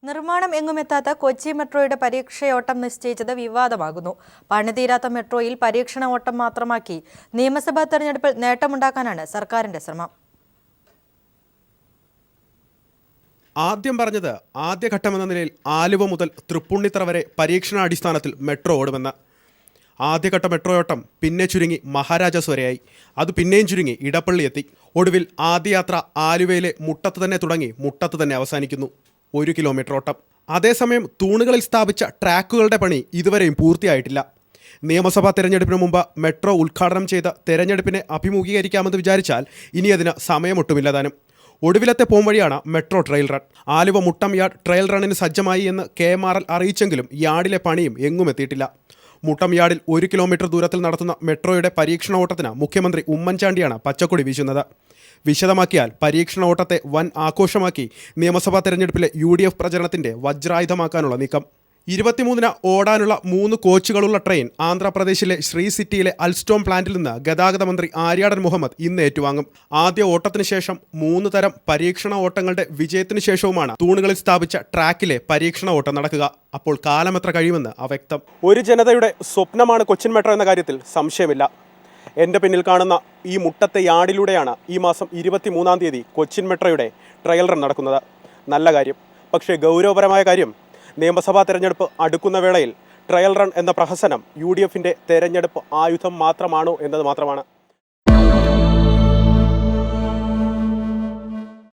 നിർമ്മാണം എങ്ങുമെത്താത്ത കൊച്ചി മെട്രോയുടെ പരീക്ഷയോട്ടം നിശ്ചയിച്ചത് വിവാദമാകുന്നു. പണിതീരാത്ത മെട്രോയിൽ പരീക്ഷണ ഓട്ടം മാത്രമാക്കി നിയമസഭാ തെരഞ്ഞെടുപ്പിൽ നേട്ടമുണ്ടാക്കാനാണ് സർക്കാരിന്റെ ശ്രമം. ആദ്യം പറഞ്ഞത് ആദ്യഘട്ടമെന്ന നിലയിൽ ആലുവ മുതൽ തൃപ്പൂണിത്തറ വരെ പരീക്ഷണാടിസ്ഥാനത്തിൽ മെട്രോ ഓടുമെന്ന്. ആദ്യഘട്ട മെട്രോയോട്ടം പിന്നെ ചുരുങ്ങി മഹാരാജാസ് വരെയായി. അത് പിന്നെയും ചുരുങ്ങി ഇടപ്പള്ളി എത്തി. ഒടുവിൽ ആദ്യ യാത്ര ആലുവയിലെ മുട്ടത്ത് തന്നെ തുടങ്ങി മുട്ടത്ത് തന്നെ അവസാനിക്കുന്നു. 1 കിലോമീറ്റർ ഓട്ടം. അതേസമയം തൂണുകളിൽ സ്ഥാപിച്ച ട്രാക്കുകളുടെ പണി ഇതുവരെയും പൂർത്തിയായിട്ടില്ല. നിയമസഭാ തെരഞ്ഞെടുപ്പിന് മുമ്പ് മെട്രോ ഉദ്ഘാടനം ചെയ്ത തെരഞ്ഞെടുപ്പിനെ അഭിമുഖീകരിക്കാമെന്ന് വിചാരിച്ചാൽ ഇനി അതിന് സമയമൊട്ടുമില്ല താനും. ഒടുവിലത്തെ പോംവഴിയാണ് metro trial run. Aluva Muttom yard trial റണ്ണിന് സജ്ജമായി എന്ന് KMRL അറിയിച്ചെങ്കിലും യാർഡിലെ പണിയും എങ്ങും എത്തിയിട്ടില്ല. മുട്ടം യാർഡിൽ 1 കിലോമീറ്റർ ദൂരത്തിൽ നടത്തുന്ന മെട്രോയുടെ പരീക്ഷണ ഓട്ടത്തിന് മുഖ്യമന്ത്രി ഉമ്മൻചാണ്ടിയാണ് പച്ചക്കൊടി വീശുന്നത്. വിശദമാക്കിയാൽ പരീക്ഷണ ഓട്ടത്തെ വൻ ആഘോഷമാക്കി നിയമസഭാ തെരഞ്ഞെടുപ്പിലെ UDF പ്രചരണത്തിന്റെ വജ്രായുധമാക്കാനുള്ള നീക്കം. 23-ന് ഓടാനുള്ള 3 കോച്ചുകളുള്ള ട്രെയിൻ ആന്ധ്രാപ്രദേശിലെ ശ്രീ സിറ്റിയിലെ അൽസ്റ്റോം പ്ലാന്റിൽ നിന്ന് ഗതാഗത മന്ത്രി ആര്യാടൻ മുഹമ്മദ് ഇന്ന് ഏറ്റുവാങ്ങും. ആദ്യ ഓട്ടത്തിന് ശേഷം 3 തരം പരീക്ഷണ ഓട്ടങ്ങളുടെ വിജയത്തിന് ശേഷവുമാണ് തൂണുകളിൽ സ്ഥാപിച്ച ട്രാക്കിലെ പരീക്ഷണ ഓട്ടം നടക്കുക. അപ്പോൾ കാലമെത്ര കഴിയുമെന്ന് അവ്യക്തം. ഒരു ജനതയുടെ സ്വപ്നമാണ് കൊച്ചിൻ മെട്രോ എന്ന കാര്യത്തിൽ സംശയമില്ല. എൻ്റെ പിന്നിൽ കാണുന്ന ഈ മുട്ടത്തെ യാർഡിലൂടെയാണ് ഈ മാസം 23-ാം തീയതി കൊച്ചിൻ മെട്രോയുടെ ട്രയൽ റൺ നടക്കുന്നത്. നല്ല കാര്യം. പക്ഷേ ഗൗരവപരമായ കാര്യം, നിയമസഭാ തെരഞ്ഞെടുപ്പ് അടുക്കുന്ന വേളയിൽ ട്രയൽ റൺ എന്ന പ്രഹസനം UDFന്റെ തെരഞ്ഞെടുപ്പ് ആയുധം മാത്രമാണോ എന്നത് മാത്രമാണ്.